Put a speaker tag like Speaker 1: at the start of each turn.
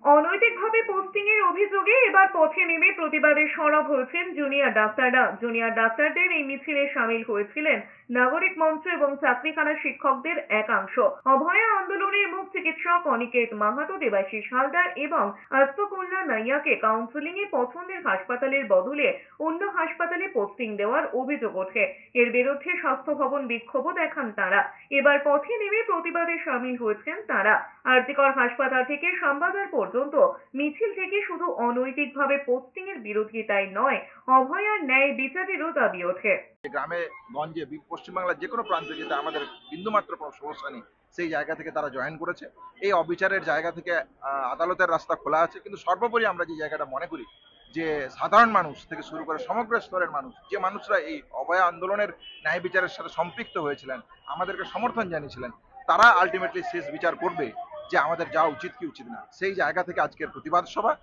Speaker 1: অনৈতিকভাবে posting এর অভিযোগে এবার পথে নেমে প্রতিবাদে সরব হয়েছেন জুনিয়র ডাক্তাররা। জুনিয়র ডাক্তারদের এই মিছিলে সামিল হয়েছিলেন নাগরিক মঞ্চ এবং চাকরিখানা শিক্ষকদের একাংশ। অভয়া আন্দোলনের মুখ চিকিৎসক অনিকেত মাহাতো, দেবাশিস হালদার এবং আস্তকল্যা নাইয়াকে কাউন্সেলিং এ পছন্দের হাসপাতালের বদলে অন্য হাসপাতালে পোস্টিং দেওয়ার অভিযোগ ওঠে। এর বিরুদ্ধে স্বাস্থ্য ভবন বিক্ষোভও দেখান তারা। এবার পথে নেমে প্রতিবাদে সামিল হয়েছেন তারা। আরজিকর হাসপাতাল থেকে শ্যামবাজার পর্যন্ত মিছিল থেকে শুধু অনৈতিকভাবে পোস্টিং এর বিরোধিতাই নয়, অভয়ার ন্যায় বিচারেরও দাবি ওঠে।
Speaker 2: গ্রামে গঞ্জে পশ্চিমবাংলার যে কোনো প্রান্তে যেতে আমাদের বিন্দুমাত্র কোনো সমস্যা নেই, সেই জায়গা থেকে তারা জয়েন করেছে। এই অবিচারের জায়গা থেকে আদালতের রাস্তা খোলা আছে, কিন্তু সর্বোপরি আমরা যে জায়গাটা মনে করি যে সাধারণ মানুষ থেকে শুরু করে সমগ্র স্তরের মানুষ, যে মানুষরা এই অভয়া আন্দোলনের ন্যায় বিচারের সাথে সম্পৃক্ত হয়েছিলেন, আমাদেরকে সমর্থন জানিয়েছিলেন, তারা আলটিমেটলি শেষ বিচার করবে যে আমাদের যাওয়া উচিত কি উচিত না। সেই জায়গা থেকে আজকের প্রতিবাদ সভা